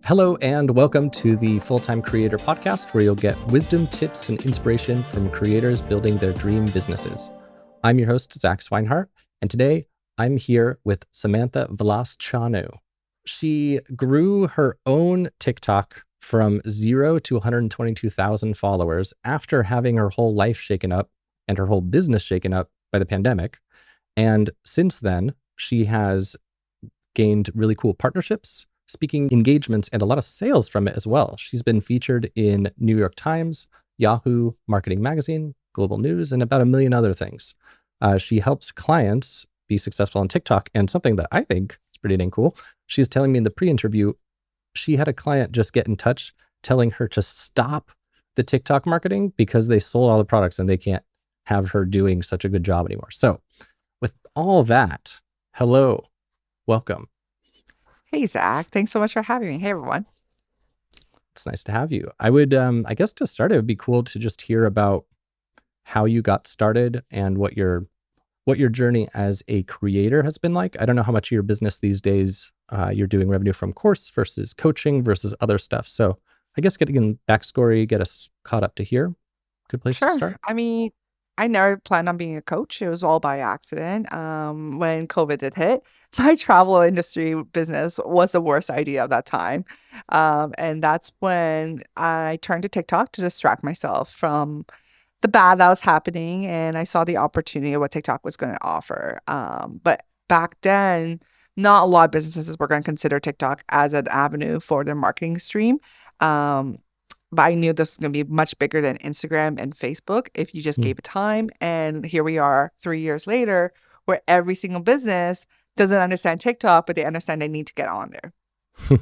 Hello and welcome to the Full-Time Creator Podcast, where you'll get wisdom, tips, and inspiration from creators building their dream businesses. I'm your host, Zach Swinehart, and today I'm here with Samantha Vlasceanu. She grew her own TikTok from 0 to 122,000 followers after having her whole life shaken up and her whole business shaken up by the pandemic. And since then, she has gained really cool partnerships, speaking engagements, and a lot of sales from it as well. She's been featured in New York Times, Yahoo, Marketing Magazine, Global News, and about a million other things. She helps clients be successful on TikTok, and something that I think is pretty dang cool. She was telling me in the pre-interview, she had a client just get in touch telling her to stop the TikTok marketing because they sold all the products and they can't have her doing such a good job anymore. So with all that, hello, welcome. Hey, Zach. Thanks so much for having me. Hey, everyone. It's nice to have you. I would, I guess to start, it would be cool to just hear about how you got started and what your journey as a creator has been like. I don't know how much of your business these days you're doing revenue from course versus coaching versus other stuff. So I guess getting backstory, get us caught up to here. Good place to start. I mean, I never planned on being a coach. It was all by accident. When COVID did hit, my travel industry business was the worst idea of that time. And that's when I turned to TikTok to distract myself from the bad that was happening. And I saw the opportunity of what TikTok was going to offer. But back then, not a lot of businesses were going to consider TikTok as an avenue for their marketing stream. But I knew this was going to be much bigger than Instagram and Facebook if you just gave it time. And here we are 3 years later, where every single business doesn't understand TikTok, but they understand they need to get on there.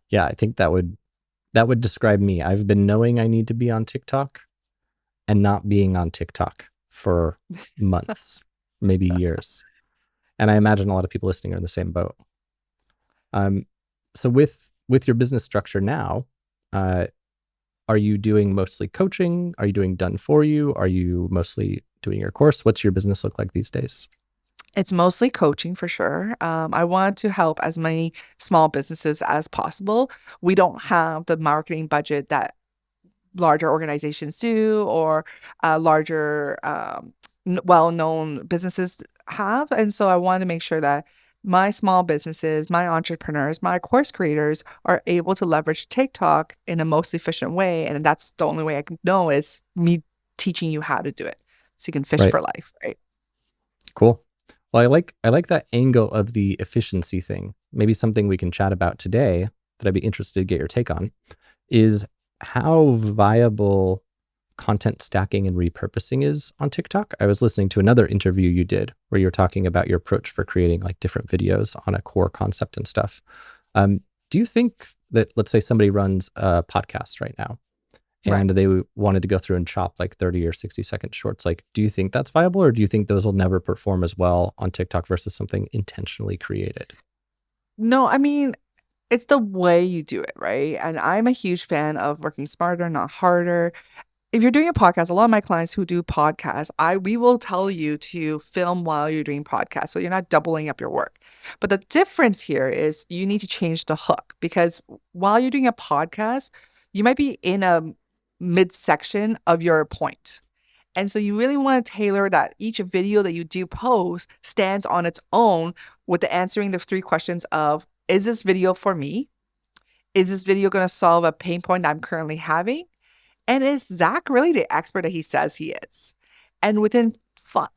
Yeah, I think that would describe me. I've been knowing I need to be on TikTok and not being on TikTok for months, maybe years. And I imagine a lot of people listening are in the same boat. So with your business structure now, are you doing mostly coaching? Are you doing done for you? Are you mostly doing your course? What's your business look like these days? It's mostly coaching for sure. I want to help as many small businesses as possible. We don't have the marketing budget that larger organizations do or larger well-known businesses have. And so I want to make sure that my small businesses, my entrepreneurs, my course creators are able to leverage TikTok in a most efficient way. And that's the only way I can know is me teaching you how to do it. So you can fish for life, right? Cool. Well, I like that angle of the efficiency thing. Maybe something we can chat about today that I'd be interested to get your take on is how viable content stacking and repurposing is on TikTok. I was listening to another interview you did where you're talking about your approach for creating like different videos on a core concept and stuff. Do you think that, let's say somebody runs a podcast right now and they wanted to go through and chop like 30 or 60-second shorts, like, do you think that's viable, or do you think those will never perform as well on TikTok versus something intentionally created? No, I mean, it's the way you do it, right? And I'm a huge fan of working smarter, not harder. If you're doing a podcast, a lot of my clients who do podcasts, we will tell you to film while you're doing podcasts, so you're not doubling up your work. But the difference here is you need to change the hook, because while you're doing a podcast, you might be in a midsection of your point. And so you really want to tailor that each video that you do post stands on its own with the answering the 3 questions of, is this video for me? Is this video going to solve a pain point I'm currently having? And is Zach really the expert that he says he is? And within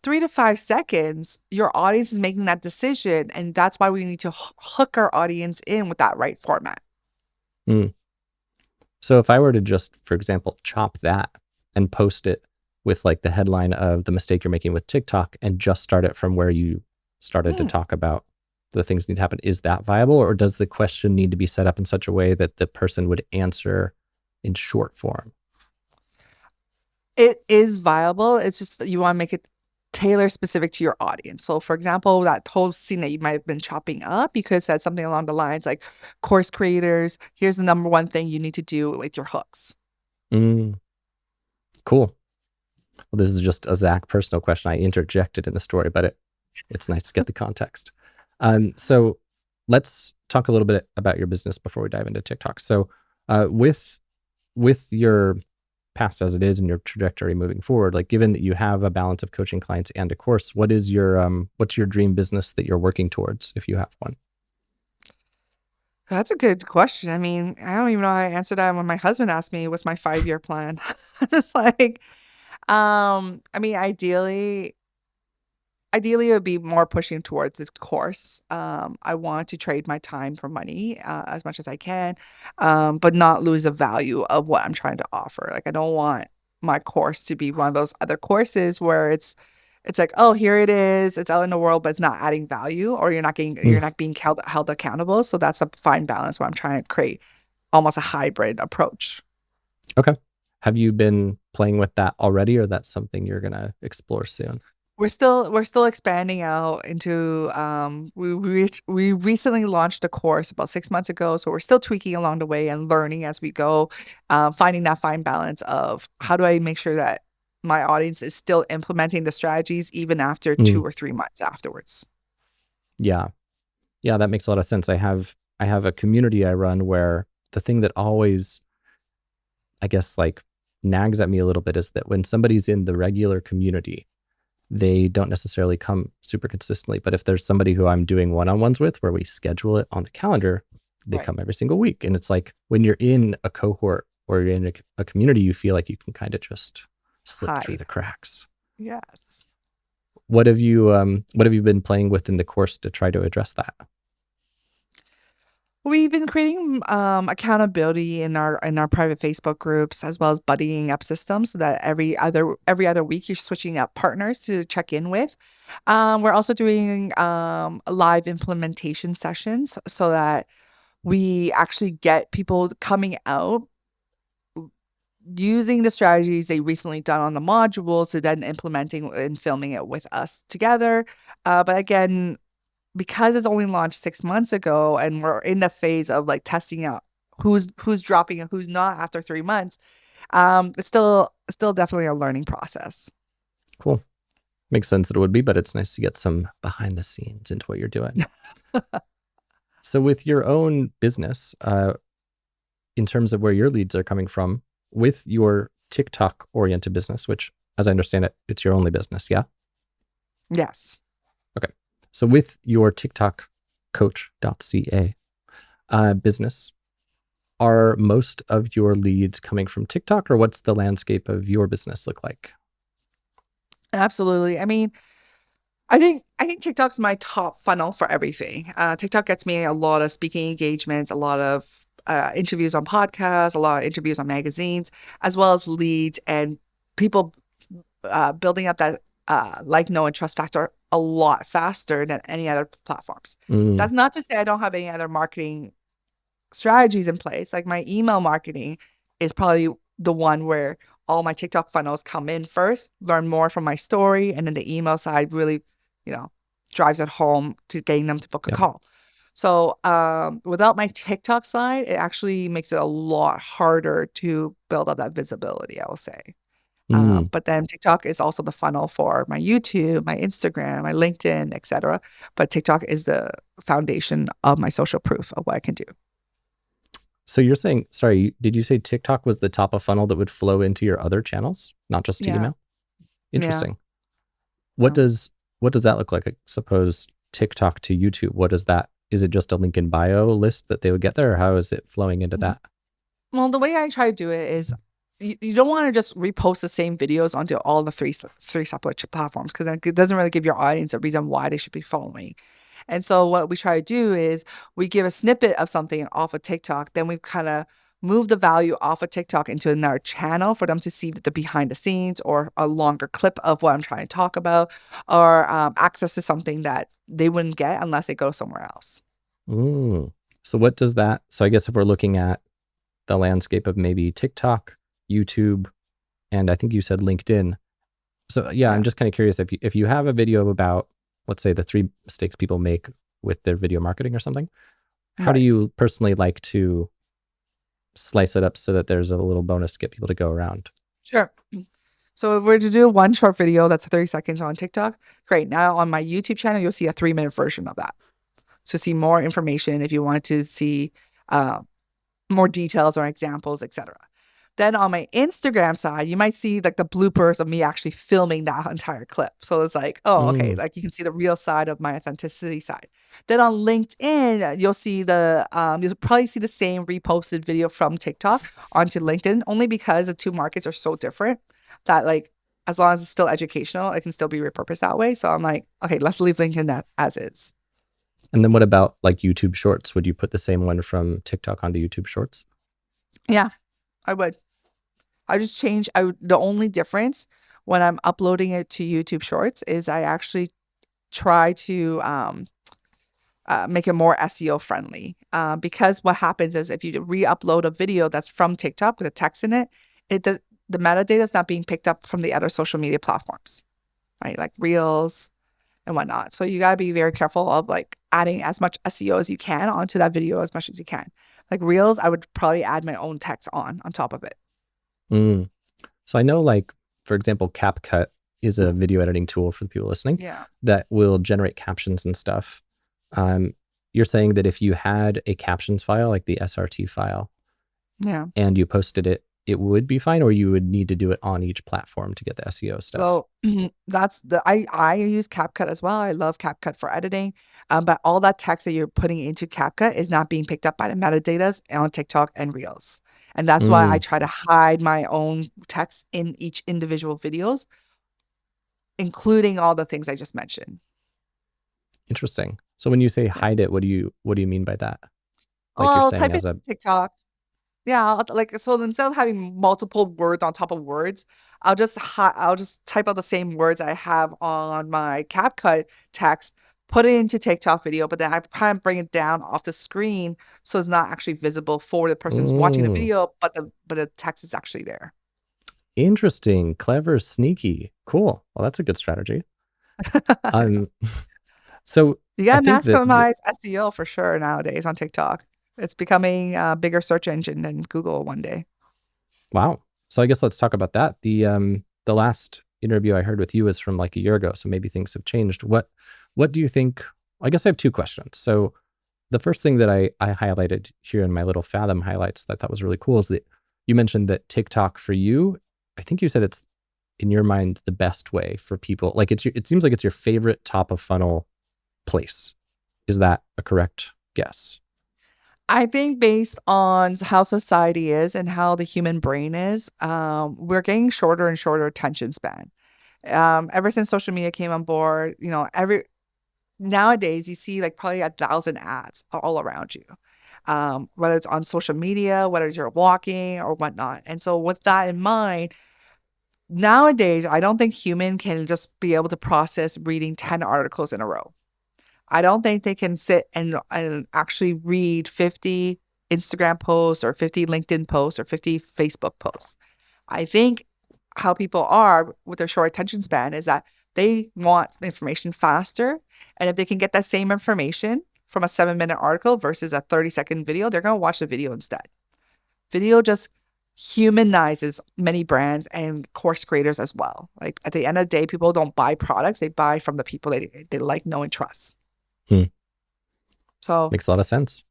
3 to 5 seconds, your audience is making that decision. And that's why we need to hook our audience in with that right format. So if I were to just, for example, chop that and post it with like the headline of the mistake you're making with TikTok and just start it from where you started to talk about the things need to happen, is that viable? Or does the question need to be set up in such a way that the person would answer in short form? It is viable. It's just that you want to make it tailor specific to your audience. So for example, that whole scene that you might have been chopping up, you could have said something along the lines like, course creators, here's the number one thing you need to do with your hooks. Cool. Well, this is just a Zach personal question. I interjected in the story, but it's nice to get the context. So let's talk a little bit about your business before we dive into TikTok. So, with your past as it is and your trajectory moving forward, like given that you have a balance of coaching clients and a course, what's your dream business that you're working towards if you have one? That's a good question. I mean, I don't even know how I answered that when my husband asked me what's my 5-year plan. I was like, I mean, ideally, it would be more pushing towards this course. I want to trade my time for money as much as I can, but not lose the value of what I'm trying to offer. Like, I don't want my course to be one of those other courses where it's like, oh, here it is, it's out in the world, but it's not adding value, or Mm, you're not being held accountable. So that's a fine balance where I'm trying to create almost a hybrid approach. okay. Have you been playing with that already, or that's something you're gonna explore soon? We're still expanding out into we recently launched a course about 6 months ago, so we're still tweaking along the way and learning as we go, finding that fine balance of how do I make sure that my audience is still implementing the strategies even after Mm, 2 or 3 months afterwards. yeah. Yeah, that makes a lot of sense. I have a community I run where the thing that always, I guess, like nags at me a little bit is that when somebody's in the regular community, they don't necessarily come super consistently. But if there's somebody who I'm doing one-on-ones with where we schedule it on the calendar, they Right. come every single week. And it's like when you're in a cohort or you're in a community, you feel like you can kind of just slip through Hide. the cracks. Yes. What have you been playing with in the course to try to address that? We've been creating accountability in our private Facebook groups as well as buddying up systems so that every other week you're switching up partners to check in with. We're also doing live implementation sessions so that we actually get people coming out using the strategies they recently done on the modules to then implementing and filming it with us together. But again, because it's only launched 6 months ago and we're in the phase of like testing out who's dropping and who's not after 3 months, it's still definitely a learning process. Cool. Makes sense that it would be, but it's nice to get some behind the scenes into what you're doing. So with your own business, in terms of where your leads are coming from, with your TikTok oriented business, which as I understand it, it's your only business, yeah? Yes. Okay. So with your TikTok coach.ca business, are most of your leads coming from TikTok, or what's the landscape of your business look like? Absolutely. I mean, I think TikTok's my top funnel for everything. TikTok gets me a lot of speaking engagements, a lot of interviews on podcasts, a lot of interviews on magazines, as well as leads and people building up that like, know, and trust factor a lot faster than any other platforms. Mm, That's not to say I don't have any other marketing strategies in place. Like my email marketing is probably the one where all my TikTok funnels come in first, learn more from my story, and then the email side really, you know, drives it home to getting them to book a yeah. call. So without my TikTok side, it actually makes it a lot harder to build up that visibility, I will say. Mm. But then TikTok is also the funnel for my YouTube, my Instagram, my LinkedIn, etc. But TikTok is the foundation of my social proof of what I can do. So you're saying, sorry, did you say TikTok was the top of funnel that would flow into your other channels, not just to Yeah. email? Yeah. Interesting. What Yeah. does what does that look like? I suppose TikTok to YouTube. What is that? Is it just a link in bio list that they would get there, or how is it flowing into that? Well, the way I try to do it is you don't want to just repost the same videos onto all the three separate platforms because then it doesn't really give your audience a reason why they should be following. And so what we try to do is we give a snippet of something off of TikTok, then we kind of move the value off of TikTok into another channel for them to see the behind the scenes or a longer clip of what I'm trying to talk about or access to something that they wouldn't get unless they go somewhere else. Mm. So what does that? So I guess if we're looking at the landscape of maybe TikTok, YouTube, and I think you said LinkedIn. So yeah, I'm Yeah. just kind of curious if you have a video about, let's say, the 3 mistakes people make with their video marketing or something. How do Right. you personally like to slice it up so that there's a little bonus to get people to go around? Sure. So if we're to do one short video that's 30 seconds on TikTok, great. Now on my YouTube channel, you'll see a 3-minute version of that. to see more information, if you want to see more details or examples, etc. Then on my Instagram side, you might see like the bloopers of me actually filming that entire clip. So it's like, oh, okay, Mm. like you can see the real side of my authenticity side. Then on LinkedIn, you'll probably see the same reposted video from TikTok onto LinkedIn, only because the two markets are so different that like as long as it's still educational, it can still be repurposed that way. So I'm like, okay, let's leave LinkedIn as is. And then what about like YouTube Shorts? Would you put the same one from TikTok onto YouTube Shorts? Yeah, I would. The only difference when I'm uploading it to YouTube Shorts is I actually try to make it more SEO friendly. Because what happens is if you re-upload a video that's from TikTok with a text in it, the metadata is not being picked up from the other social media platforms, right? Like Reels and whatnot. So you gotta be very careful of like adding as much SEO as you can onto that video as much as you can. Like Reels, I would probably add my own text on top of it. Mm. So I know, like, for example, CapCut is a video editing tool for the people listening Yeah. that will generate captions and stuff. You're saying that if you had a captions file, like the SRT file, Yeah. and you posted it, it would be fine, or you would need to do it on each platform to get the SEO stuff? So I use CapCut as well. I love CapCut for editing. But all that text that you're putting into CapCut is not being picked up by the metadatas on TikTok and Reels. And that's why I Mm, try to hide my own text in each individual videos, including all the things I just mentioned. interesting. So when you say Yeah. hide it, what do you mean by that? Well, Like you're I'll saying type as it a in TikTok. Yeah, like so instead of having multiple words on top of words, I'll just type out the same words I have on my CapCut text, put it into TikTok video, but then I try and bring it down off the screen so it's not actually visible for the person who's watching the mm, video, but the text is actually there. interesting, clever, sneaky, cool. Well, that's a good strategy. Um, so You I gotta think that maximize SEO for sure nowadays on TikTok. It's becoming a bigger search engine than Google one day. wow. So I guess let's talk about that. The last interview I heard with you was from like a year ago, so maybe things have changed. What do you think? I guess I have two questions. So the first thing that I highlighted here in my little Fathom highlights that I thought was really cool is that you mentioned that TikTok for you, I think you said it's in your mind the best way for people. Like it seems like it's your favorite top of funnel place. Is that a correct guess? I think based on how society is and how the human brain is, we're getting shorter and shorter attention span. Ever since social media came on board, nowadays you see like probably 1,000 ads all around you, whether it's on social media, whether you're walking or whatnot. And so with that in mind, nowadays I don't think human can just be able to process reading 10 articles in a row. I don't think they can sit and actually read 50 Instagram posts or 50 LinkedIn posts or 50 Facebook posts. I think how people are with their short attention span is that they want information faster. And if they can get that same information from a 7-minute article versus a 30-second video, they're going to watch the video instead. Video just humanizes many brands and course creators as well. Like at the end of the day, people don't buy products, they buy from the people they like, know, and trust. Hmm. So Makes a lot of sense.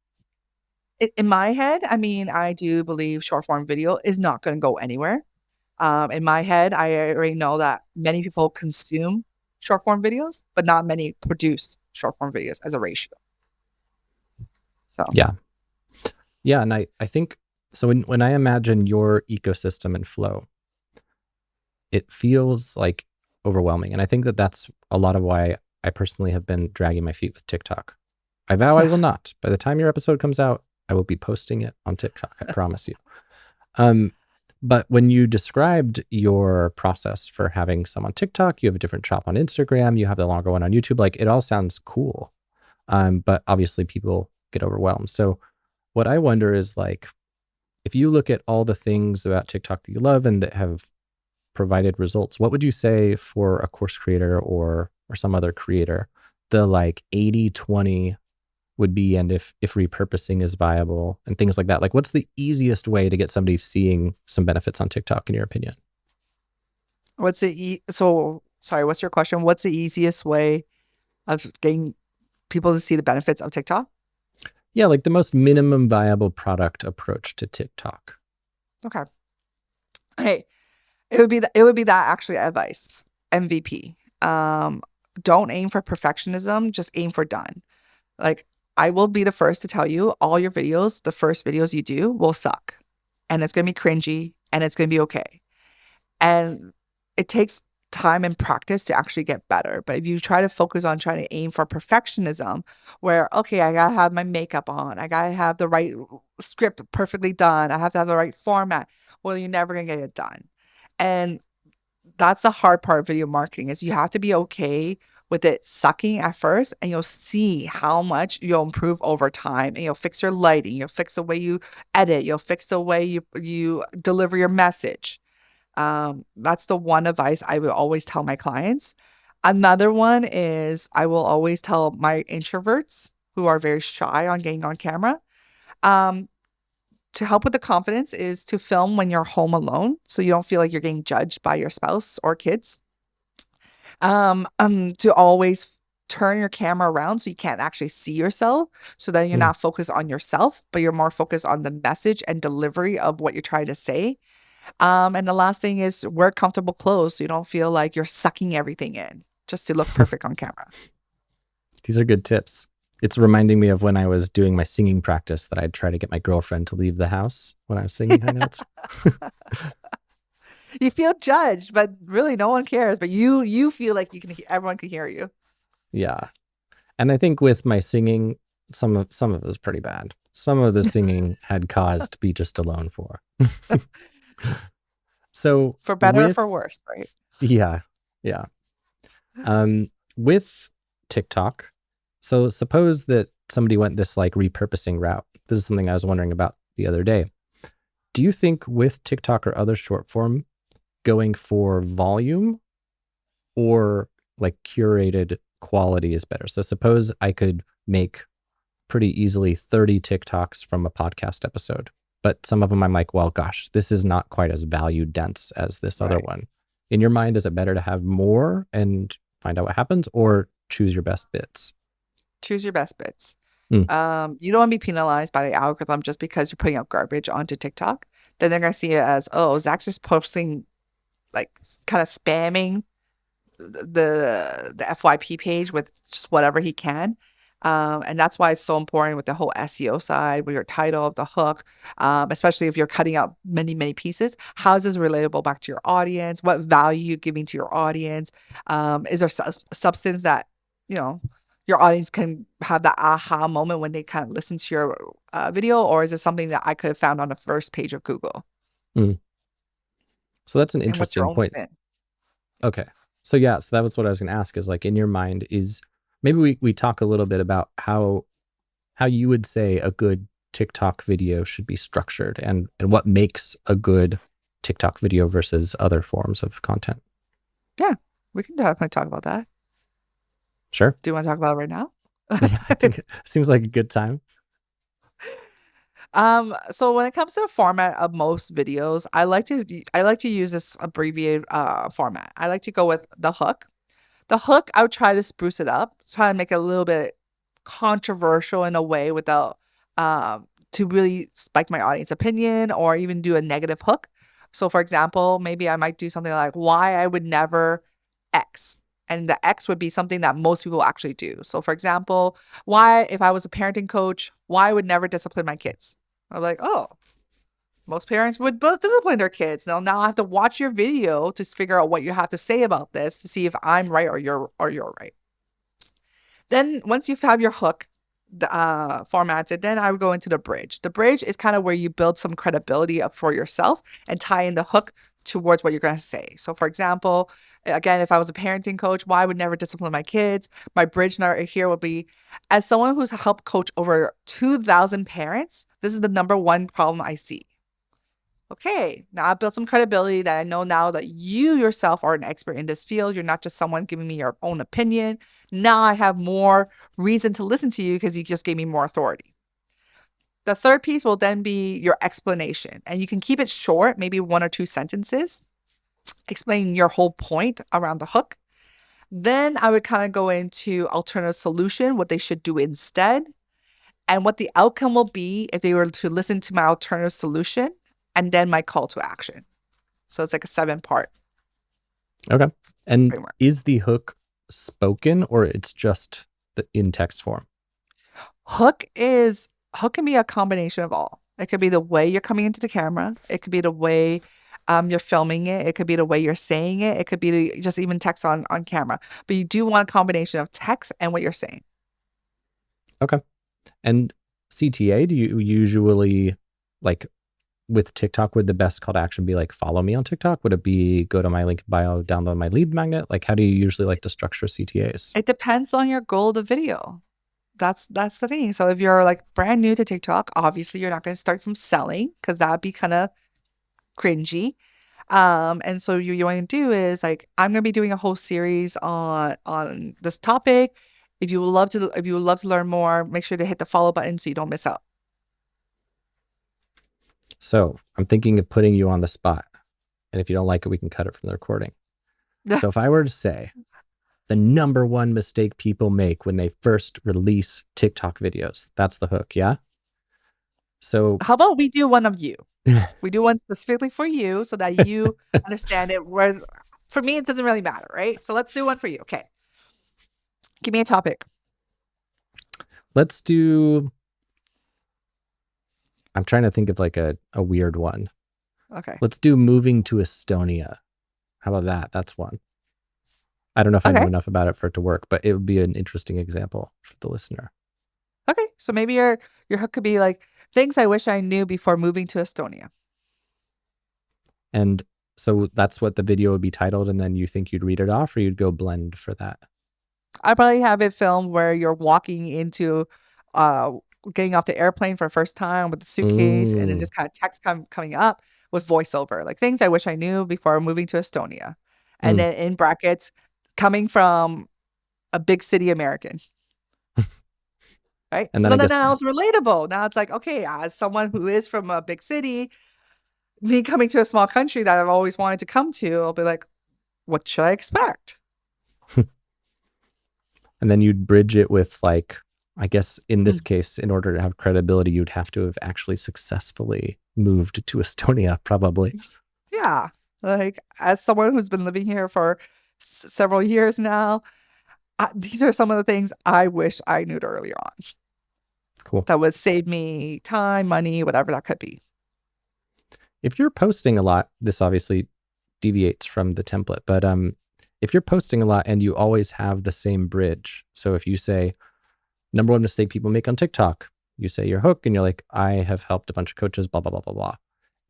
in my head, I mean, I do believe short form video is not going to go anywhere. In my head, I already know that many people consume short form videos, but not many produce short form videos as a ratio. So Yeah. Yeah. And I think so when I imagine your ecosystem and flow, it feels like overwhelming. And I think that that's a lot of why I personally have been dragging my feet with TikTok. I vow I will not. By the time your episode comes out, I will be posting it on TikTok. I promise you. But when you described your process for having some on TikTok, you have a different shop on Instagram, you have the longer one on YouTube, like it all sounds cool. But obviously people get overwhelmed. So what I wonder is like, if you look at all the things about TikTok that you love and that have provided results, what would you say for a course creator or some other creator, the like 80-20 would be, and if repurposing is viable and things like that? Like what's the easiest way to get somebody seeing some benefits on TikTok in your opinion? sorry, what's your question? What's the easiest way of getting people to see the benefits of TikTok? Yeah, like the most minimum viable product approach to TikTok. Okay. Hey, it would be that actually advice. MVP. Don't aim for perfectionism, just aim for done. Like, I will be the first to tell you, all your videos, the first videos you do will suck. And it's gonna be cringy and it's gonna be okay. And it takes time and practice to actually get better. But if you try to focus on trying to aim for perfectionism, where, okay, I gotta have my makeup on, I gotta have the right script perfectly done, I have to have the right format, well, you're never gonna get it done. And that's the hard part of video marketing is you have to be okay with it sucking at first, and you'll see how much you'll improve over time, and you'll fix your lighting, you'll fix the way you edit, you'll fix the way you deliver your message. That's the one advice I would always tell my clients. Another one is I will always tell my introverts who are very shy on getting on camera. Um, to help with the confidence is to film when you're home alone so you don't feel like you're getting judged by your spouse or kids. To always turn your camera around so you can't actually see yourself, so that you're Mm. not focused on yourself, but you're more focused on the message and delivery of what you're trying to say. And the last thing is wear comfortable clothes so you don't feel like you're sucking everything in just to look perfect on camera. These are good tips. It's reminding me of when I was doing my singing practice that I'd try to get my girlfriend to leave the house when I was singing high notes. You feel judged, but really no one cares. But you feel like you can everyone can hear you. Yeah. And I think with my singing, some of it was pretty bad. Some of the singing had cause to be just alone for. So For better or with for worse, right? yeah, yeah. With TikTok, so suppose that somebody went this like repurposing route. This is something I was wondering about the other day. Do you think with TikTok or other short form, going for volume or like curated quality is better? So suppose I could make pretty easily 30 TikToks from a podcast episode, but some of them I'm like, well, gosh, this is not quite as value dense as this other Right. one. In your mind, is it better to have more and find out what happens, or choose your best bits? Choose your best bits. Mm. You don't want to be penalized by the algorithm just because you're putting out garbage onto TikTok. Then they're gonna see it as, oh, Zach's just posting like kind of spamming the FYP page with just whatever he can. And that's why it's so important with the whole SEO side, with your title, the hook, especially if you're cutting out many, many pieces. How is this relatable back to your audience? What value you giving to your audience? Is there substance that, you know, your audience can have that aha moment when they kind of listen to your video? Or is it something that I could have found on the first page of Google? Mm. So that's an And what's your interesting own point. spin? Okay. So yeah, so that was what I was going to ask, is like, in your mind, is maybe we talk a little bit about how you would say a good TikTok video should be structured, and what makes a good TikTok video versus other forms of content. Yeah, we can definitely talk about that. Sure. Do you want to talk about it right now? Yeah, I think it seems like a good time. So when it comes to the format of most videos, I like to use this abbreviated format. I like to go with the hook. The hook, I would try to spruce it up, try to make it a little bit controversial in a way without to really spike my audience opinion or even do a negative hook. So for example, maybe I might do something like why I would never X. And the X would be something that most people actually do. So for example, why if I was a parenting coach, why I would never discipline my kids. I'm like, oh, most parents would both discipline their kids. Now I have to watch your video to figure out what you have to say about this to see if I'm right or you're right. Then once you have your hook formatted, then I would go into the bridge. The bridge is kind of where you build some credibility up for yourself and tie in the hook towards what you're going to say. So for example, again, if I was a parenting coach, why I would never discipline my kids, my bridge right here would be, as someone who's helped coach over 2,000 parents, this is the number one problem I see. Okay, now I've built some credibility that I know now that you yourself are an expert in this field. You're not just someone giving me your own opinion. Now I have more reason to listen to you because you just gave me more authority. The third piece will then be your explanation, and you can keep it short, maybe one or two sentences, explaining your whole point around the hook. Then I would kind of go into alternative solution, what they should do instead, and what the outcome will be if they were to listen to my alternative solution, and then my call to action. So it's like a 7-part Okay. And framework. is the hook spoken or it's just the in text form? Hook can be a combination of all. It could be the way you're coming into the camera. It could be the way you're filming it. It could be the way you're saying it. It could be just even text on camera. But you do want a combination of text and what you're saying. Okay. And CTA, do you usually like with TikTok, would the best call to action be like follow me on TikTok? Would it be go to my link bio, download my lead magnet? Like how do you usually like to structure CTAs? It depends on your goal of the video. That's the thing. So if you're like brand new to TikTok, obviously you're not going to start from selling because that'd be kind of cringy. And so you want to do is like I'm gonna be doing a whole series on this topic. If you would love to learn more, make sure to hit the follow button so you don't miss out. So I'm thinking of putting you on the spot. And if you don't like it, we can cut it from the recording. So if I were to say the number one mistake people make when they first release TikTok videos, that's the hook, yeah? So How about we do one of you? We do one specifically for you so that you understand it. Whereas for me, it doesn't really matter, right? So let's do one for you. Okay. Give me a topic. let's do, I'm trying to think of like a weird one. Okay. Let's do moving to Estonia. How about that? That's one. I don't know if I know Okay. enough about it for it to work, but it would be an interesting example for the listener. Okay. So maybe your hook could be like things I wish I knew before moving to Estonia. And so that's what the video would be titled, and then you think you'd read it off, or you'd go blend for that? I probably have it filmed where you're walking into uh getting off the airplane for the first time with the suitcase and then Mm, just kind of text coming up with voiceover, like things I wish I knew before moving to Estonia. And mm. then in brackets, coming from a big city American, right? And So then I then guess, now it's relatable. Now it's like, okay, as someone who is from a big city, me coming to a small country that I've always wanted to come to, I'll be like, what should I expect? and then you'd bridge it with like, I guess in this Mm. case, in order to have credibility, you'd have to have actually successfully moved to Estonia, probably. Yeah. Like, as someone who's been living here for several years now, these are some of the things I wish I knew earlier on Cool. that would save me time, money, whatever that could be. If you're posting a lot, this obviously deviates from the template, but if you're posting a lot and you always have the same bridge, so if you say number one mistake people make on TikTok, you say your hook and you're like, I have helped a bunch of coaches, blah blah blah blah blah,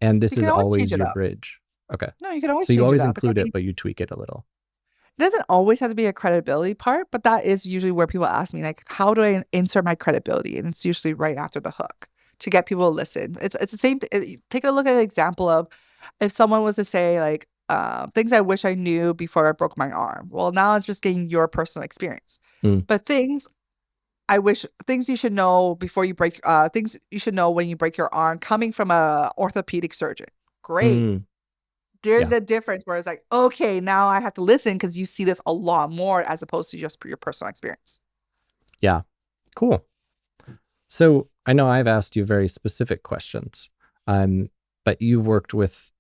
and this You can is always change always it your up. bridge. Okay, No, you can always so you change it always up. I include mean, it, but you tweak it a little. it doesn't always have to be a credibility part, but that is usually where people ask me, like, how do I insert my credibility? And it's usually right after the hook to get people to listen. It's the same. Take a look at an example of if someone was to say like things I wish I knew before I broke my arm. Well, now it's just getting your personal experience. Mm, But things you should know before you break things you should know when you break your arm coming from a orthopedic surgeon. Great. mm, There's yeah, a difference where it's like, okay, now I have to listen because you see this a lot more as opposed to just your personal experience. yeah, cool. So I know I've asked you very specific questions, but you've worked with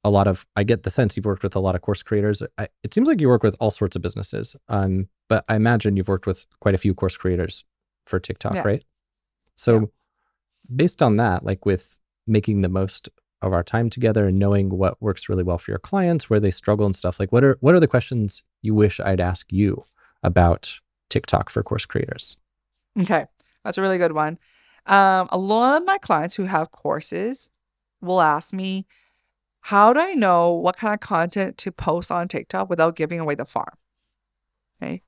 a lot of, I get the sense you've worked with a lot of course creators. It seems like you work with all sorts of businesses, but I imagine you've worked with quite a few course creators for TikTok, Yeah. right? Yeah. So based on that, like with making the most of our time together and knowing what works really well for your clients, where they struggle and stuff, like what are the questions you wish I'd ask you about TikTok for course creators? Okay. That's a really good one. A lot of my clients who have courses will ask me, how do I know what kind of content to post on TikTok without giving away the farm? Okay.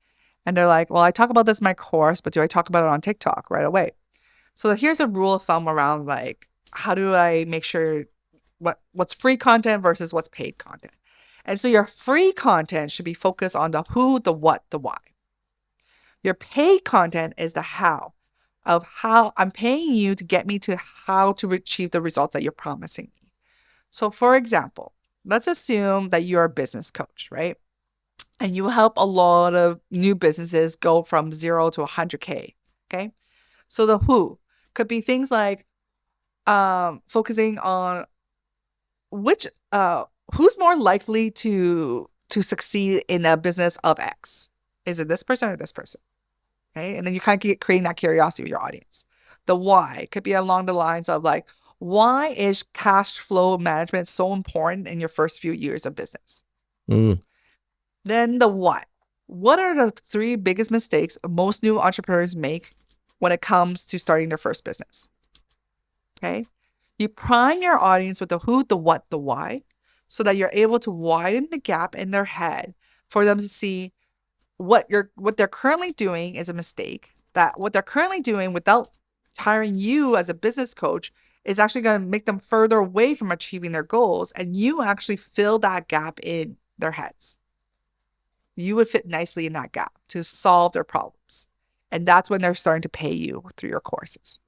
And they're like, well, I talk about this in my course, but do I talk about it on TikTok right away? So here's a rule of thumb around like how do I make sure what's free content versus what's paid content. And so your free content should be focused on the who, the what, the why. Your paid content is the how of how I'm paying you to get me to how to achieve the results that you're promising me. So for example, let's assume that you're a business coach, right? and you help a lot of new businesses go from 0 to 100K. Okay. So the who could be things like focusing on which who's more likely to succeed in a business of X. Is it this person or this person? Okay. And then you kind of get creating that curiosity with your audience. The why could be along the lines of like, why is cash flow management so important in your first few years of business? Mm. Then the what. What are the 3 biggest mistakes most new entrepreneurs make when it comes to starting their first business? Okay. You prime your audience with the who, the what, the why, so that you're able to widen the gap in their head for them to see what they're currently doing is a mistake, that what they're currently doing without hiring you as a business coach is actually going to make them further away from achieving their goals, and you actually fill that gap in their heads. You would fit nicely in that gap to solve their problems. And that's when they're starting to pay you through your courses.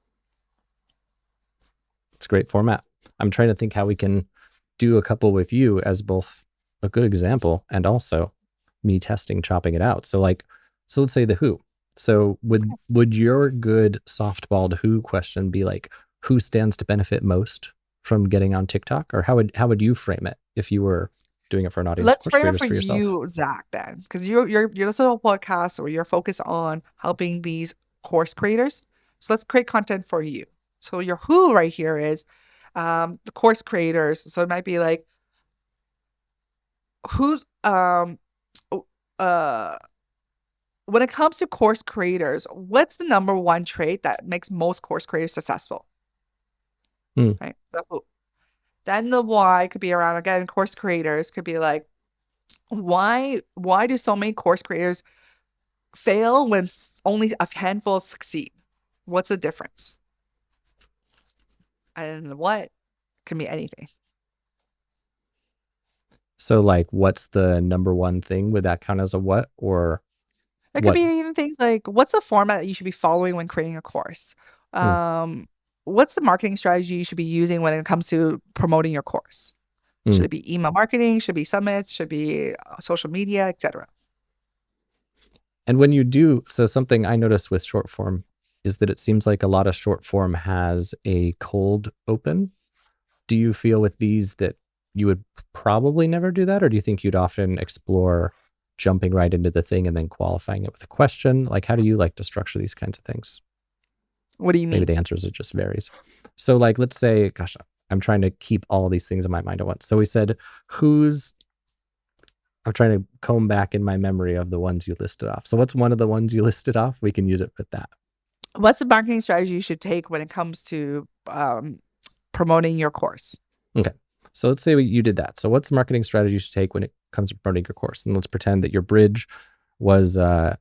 It's a great format. I'm trying to think how we can do a couple with you as both a good example and also me testing, chopping it out. So let's say the who. So would your good softballed who question be like, who stands to benefit most from getting on TikTok? Or how would you frame it if you were doing it for an audience of Let's course frame it creators for for yourself? you, Zach, then, because you're this little podcast where you're focused on helping these course creators. So let's create content for you. So your who right here is the course creators. So it might be like who's uh when it comes to course creators, what's the number one trait that makes most course creators successful? Right. The who. Then the why could be around again, course creators could be like, why do so many course creators fail when only a handful succeed? What's the difference? And what can be anything. So like, what's the number one thing? Would that count as a what? Or It could what? be even things like, what's the format that you should be following when creating a course? Mm, What's the marketing strategy you should be using when it comes to promoting your course? Should mm. it be email marketing? Should it be summits? Should it be social media, etc.? And when you do, so something I noticed with short form is that it seems like a lot of short form has a cold open. Do you feel with these that you would probably never do that? Or do you think you'd often explore jumping right into the thing and then qualifying it with a question? Like, how do you like to structure these kinds of things? What do you Maybe mean? the answers it just varies. So like, let's say, gosh, I'm trying to keep all these things in my mind at once. So we said, I'm trying to comb back in my memory of the ones you listed off. So what's one of the ones you listed off? We can use it with that. What's the marketing strategy you should take when it comes to promoting your course? Okay. So let's say you did that. So what's the marketing strategy you should take when it comes to promoting your course? And let's pretend that your bridge was, I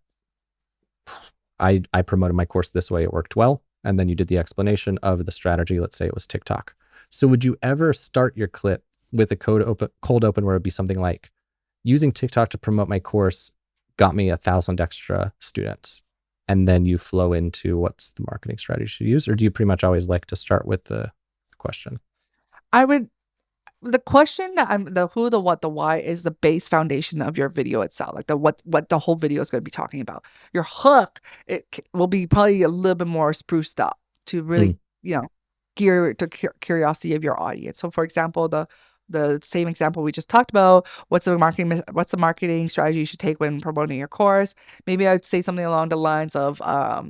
promoted my course this way. It worked well. And then you did the explanation of the strategy. Let's say it was TikTok. So would you ever start your clip with a cold open where it'd be something like, using TikTok to promote my course got me 1,000 extra students? And then you flow into what's the marketing strategy you should use? Or do you pretty much always like to start with the question? The question that the who, the what, the why is the base foundation of your video itself. Like the what the whole video is going to be talking about. Your hook, will be probably a little bit more spruced up to really, Mm. gear to curiosity of your audience. So for example, the same example we just talked about, what's the marketing strategy you should take when promoting your course? Maybe I'd say something along the lines of uh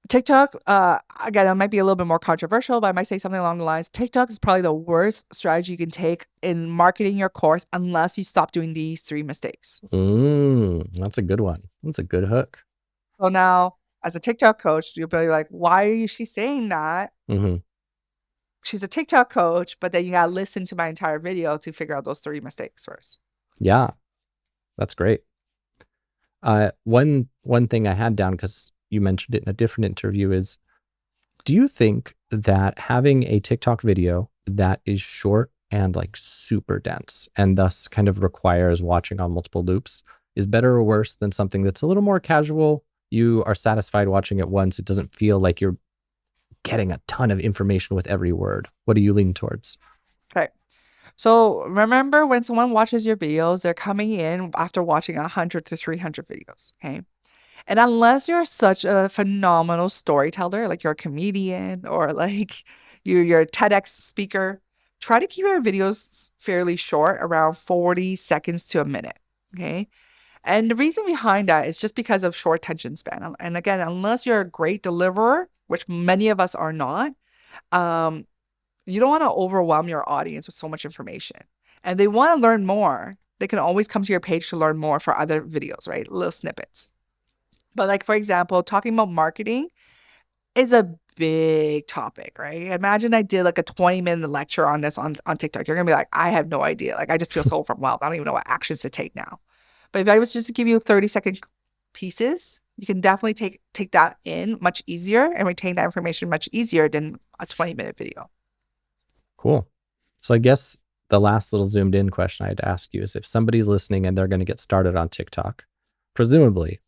TikTok, again, it might be a little bit more controversial, but I might say something along the lines, TikTok is probably the worst strategy you can take in marketing your course unless you stop doing these 3 mistakes. That's a good one. That's a good hook. So now, as a TikTok coach, you'll be like, why is she saying that? Mm-hmm. She's a TikTok coach, but then you gotta listen to my entire video to figure out those 3 mistakes first. Yeah, that's great. One thing I had down, because you mentioned it in a different interview, is, do you think that having a TikTok video that is short and like super dense and thus kind of requires watching on multiple loops is better or worse than something that's a little more casual? You are satisfied watching it once. It doesn't feel like you're getting a ton of information with every word. What do you lean towards? Okay. So remember when someone watches your videos, they're coming in after watching 100 to 300 videos. Okay. And unless you're such a phenomenal storyteller, like you're a comedian or like you're a TEDx speaker, try to keep your videos fairly short, around 40 seconds to a minute. Okay. And the reason behind that is just because of short attention span. And again, unless you're a great deliverer, which many of us are not, um, you don't want to overwhelm your audience with so much information. And they want to learn more. They can always come to your page to learn more for other videos, right? Little snippets. But like for example, talking about marketing is a big topic, right? Imagine I did like a 20-minute lecture on this on TikTok. You're gonna be like, I have no idea. Like I just feel so overwhelmed. I don't even know what actions to take now. But if I was just to give you 30-second pieces, you can definitely take that in much easier and retain that information much easier than a 20-minute video. Cool. So I guess the last little zoomed in question I had to ask you is if somebody's listening and they're going to get started on TikTok, presumably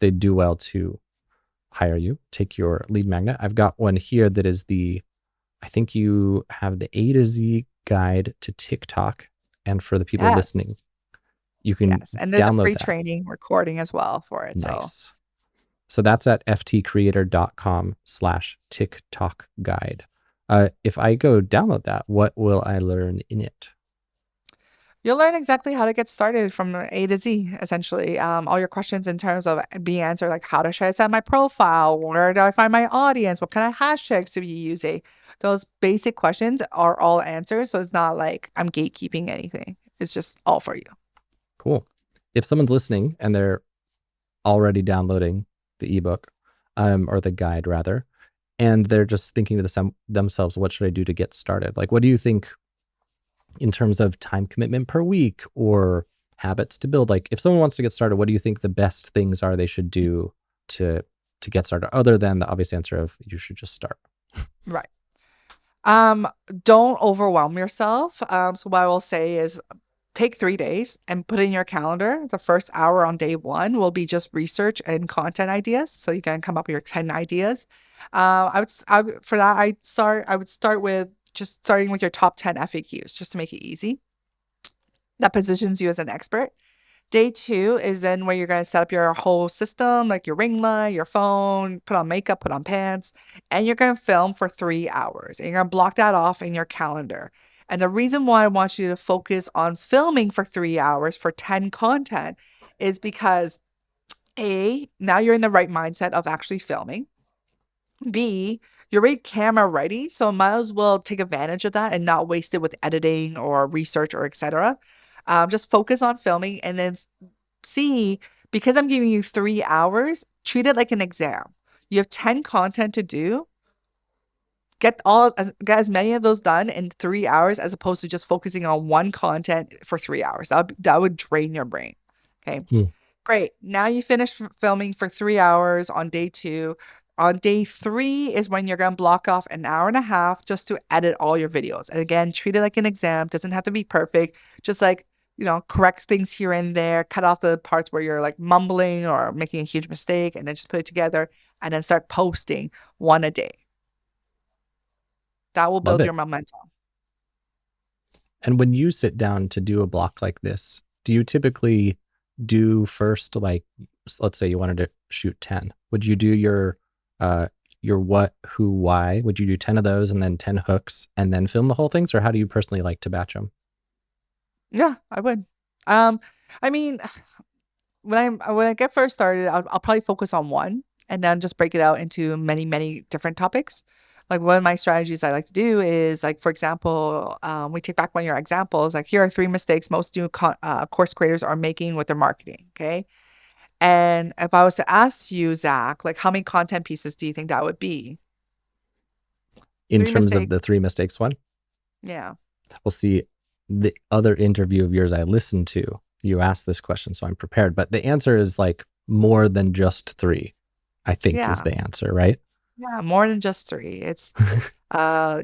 they'd do well to hire you, take your lead magnet. I've got one here that is I think you have the A to Z guide to TikTok. And for the people listening, Yes. you can Yes. And there's a download free that. training recording as well for it. So Nice. So that's at ftcreator.com/TikTok guide. If I go download that, what will I learn in it? you'll learn exactly how to get started from A to Z, essentially. All your questions in terms of being answered, like how should I set my profile? Where do I find my audience? What kind of hashtags to be using? Those basic questions are all answered. So it's not like I'm gatekeeping anything. It's just all for you. Cool. If someone's listening and they're already downloading the ebook, or the guide rather, and they're just thinking to themselves, what should I do to get started? Like, what do you think in terms of time commitment per week or habits to build? Like if someone wants to get started, what do you think the best things are they should do to get started, other than the obvious answer of you should just start? Right. Don't overwhelm yourself. So what I will say is take 3 days and put in your calendar. The first hour on day one will be just research and content ideas. So you can come up with your 10 ideas. For that, I would start with just starting with your top 10 FAQs just to make it easy. That positions you as an expert. Day two is then where you're going to set up your whole system, like your ring light, your phone, put on makeup, put on pants, and you're going to film for 3 hours. And you're going to block that off in your calendar. And the reason why I want you to focus on filming for 3 hours for 10 content is because A, now you're in the right mindset of actually filming. B, you're already camera ready, so might as well take advantage of that and not waste it with editing or research or etc. Just focus on filming, and then C, because I'm giving you 3 hours, treat it like an exam. You have 10 content to do. Get as many of those done in 3 hours as opposed to just focusing on one content for 3 hours. That would drain your brain. Okay. Hmm. Great. Now you finish filming for 3 hours on day two. On day three is when you're going to block off an hour and a half just to edit all your videos. And again, treat it like an exam. Doesn't have to be perfect. Just like, correct things here and there, cut off the parts where you're like mumbling or making a huge mistake, and then just put it together and then start posting one a day. That will Love build your it. momentum. And when you sit down to do a block like this, do you typically do first, like, let's say you wanted to shoot 10, would you do your what, who, why? Would you do 10 of those and then 10 hooks and then film the whole things? Or how do you personally like to batch them? Yeah, I would. I mean, when I get first started, I'll probably focus on one and then just break it out into many different topics. Like one of my strategies I like to do is like, for example, we take back one of your examples. Like here are 3 mistakes most new course creators are making with their marketing. Okay. And if I was to ask you, Zach, like how many content pieces do you think that would be? In Three terms of mistakes. the 3 mistakes one, Yeah. we'll see. The other interview of yours I listened to, you asked this question, so I'm prepared. But the answer is like more than just 3, I think is Yeah. the answer, right? Yeah. More than just 3. It's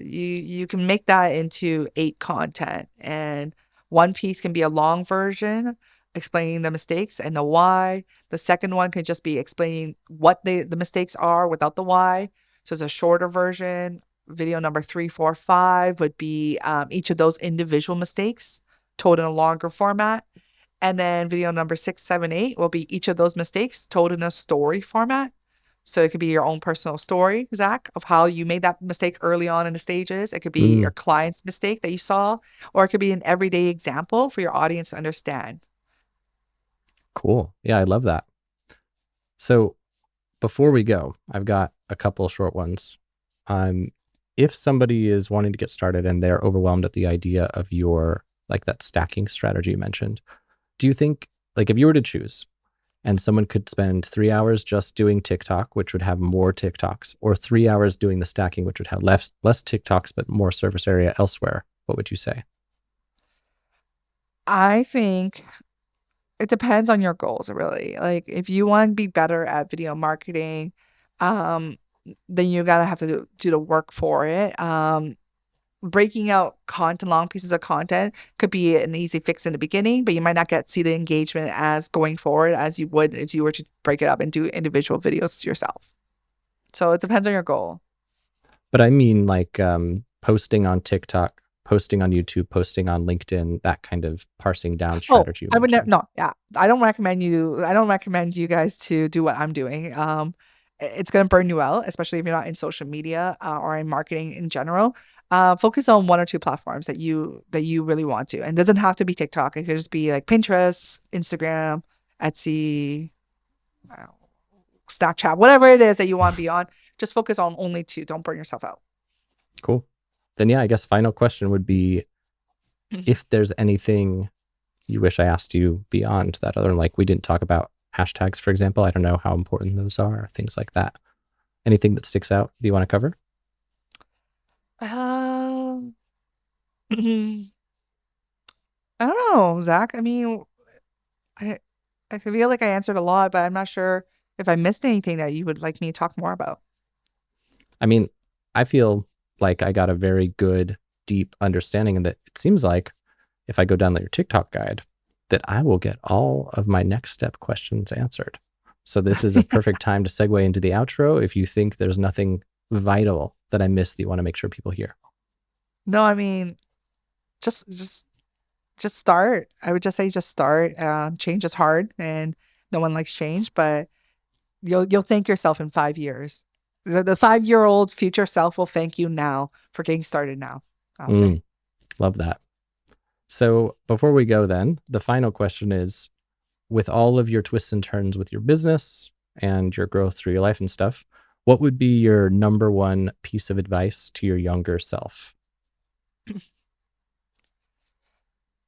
you can make that into 8 content, and one piece can be a long version explaining the mistakes and the why. The second one can just be explaining what the mistakes are without the why. So it's a shorter version. video number 3, 4, 5 would be each of those individual mistakes told in a longer format. And then video number 6, 7, 8 will be each of those mistakes told in a story format. So it could be your own personal story, Zach, of how you made that mistake early on in the stages. It could be your Mm, client's mistake that you saw, or it could be an everyday example for your audience to understand. cool. Yeah, I love that. So before we go, I've got a couple short ones. If somebody is wanting to get started and they're overwhelmed at the idea of your, like that stacking strategy you mentioned, do you think, like if you were to choose and someone could spend 3 hours just doing TikTok, which would have more TikToks, or 3 hours doing the stacking, which would have less TikToks, but more surface area elsewhere, what would you say? I think it depends on your goals, really. Like if you want to be better at video marketing, um, then you gotta have to do the work for it. Breaking out content, long pieces of content could be an easy fix in the beginning, but you might not see the engagement as going forward as you would if you were to break it up and do individual videos yourself. So it depends on your goal. But I mean like posting on TikTok, posting on YouTube, posting on LinkedIn, that kind of parsing down Oh, strategy you I would never, mentioned. no, yeah. I don't recommend you guys to do what I'm doing. It's gonna burn you out, especially if you're not in social media or in marketing in general. Focus on one or two platforms that you really want to. And it doesn't have to be TikTok. It could just be like Pinterest, Instagram, Etsy, uh, Snapchat, whatever it is that you want to be on. Just focus on only two. Don't burn yourself out. Cool. Then yeah, I guess final question would be if there's anything you wish I asked you beyond that, other than like we didn't talk about hashtags, for example. I don't know how important those are, things like that. Anything that sticks out that you want to cover? Um, I don't know, Zach. I mean, I I feel like I answered a lot, but I'm not sure if I missed anything that you would like me to talk more about. I mean, I feel like I got a very good, deep understanding, and that it seems like if I go down your TikTok guide, that I will get all of my next step questions answered. So this is a perfect time to segue into the outro if you think there's nothing vital that I missed that you want to make sure people hear. No, I mean, just start. I would just say just start. Change is hard, and no one likes change, but you'll thank yourself in 5 years. The 5-year-old future self will thank you now for getting started now. I'll say. Love that. So before we go then, the final question is, with all of your twists and turns with your business and your growth through your life and stuff, what would be your number one piece of advice to your younger self?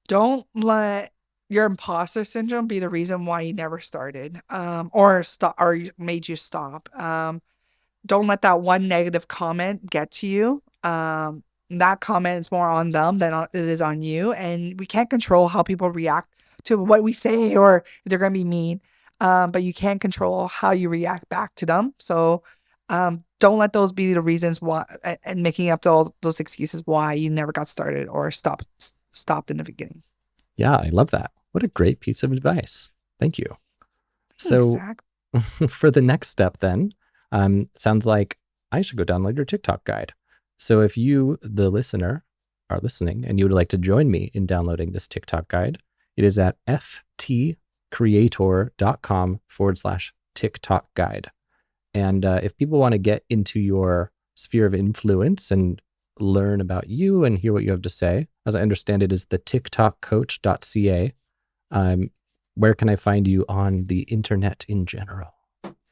Don't let your imposter syndrome be the reason why you never started, or stop, or made you stop. Don't let that one negative comment get to you. That comment is more on them than it is on you. And we can't control how people react to what we say or if they're going to be mean. But you can control how you react back to them. So don't let those be the reasons why and making up those excuses why you never got started or stopped in the beginning. Yeah, I love that. What a great piece of advice. Thank you. Thanks, So Zach. for the next step then, sounds like I should go download your TikTok guide. So if you, the listener, are listening and you would like to join me in downloading this TikTok guide, it is at ftcreator.com/TikTok guide. And if people want to get into your sphere of influence and learn about you and hear what you have to say, as I understand it is the tiktokcoach.ca. Where can I find you on the internet in general?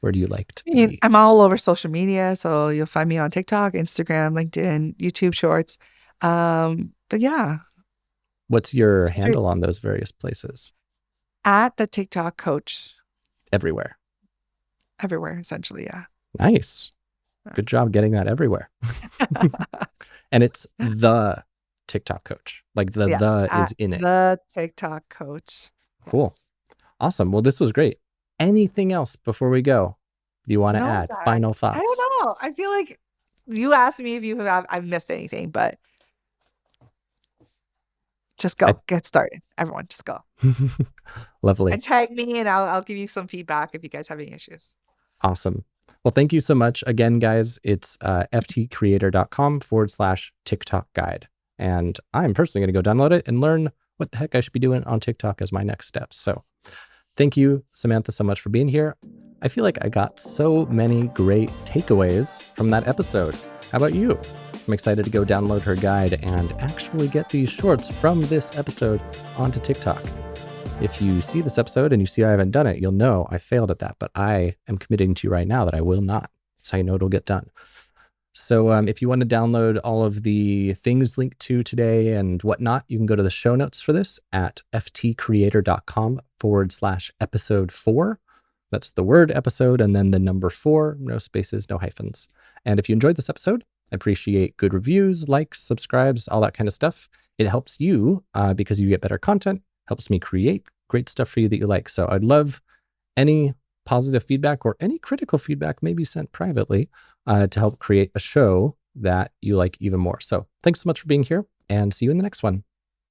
Where do you like to be? I'm all over social media, so you'll find me on TikTok, Instagram, LinkedIn, YouTube Shorts. But yeah, What's your feel free- handle on those various places? at the TikTok coach Everywhere. everywhere, essentially. Yeah. Nice. Good job getting that everywhere. And it's the TikTok coach. Like Yes, the is at in it. the TikTok coach. Cool. Yes. Awesome. Well, this was great. Anything else before we go? Do you want to No, add Zach. final I thoughts? don't know. I feel like you asked me if I've missed anything, but just I, go. Get started. Everyone, just go. Lovely. And tag me and I'll give you some feedback if you guys have any issues. Awesome. Well, thank you so much. Again, guys, it's ftcreator.com/TikTok guide. And I'm personally going to go download it and learn what the heck I should be doing on TikTok as my next steps. So thank you, Samantha, so much for being here. I feel like I got so many great takeaways from that episode. How about you? I'm excited to go download her guide and actually get these shorts from this episode onto TikTok. If you see this episode and you see I haven't done it, you'll know I failed at that, but I am committing to you right now that I will not. That's how you know it'll get done. So if you want to download all of the things linked to today and whatnot, you can go to the show notes for this at ftcreator.com/episode 4. That's the word episode and then the number 4, no spaces, no hyphens. And if you enjoyed this episode, I appreciate good reviews, likes, subscribes, all that kind of stuff. It helps you because you get better content, helps me create great stuff for you that you like. So I'd love any positive feedback or any critical feedback may be sent privately to help create a show that you like even more. So thanks so much for being here and see you in the next one.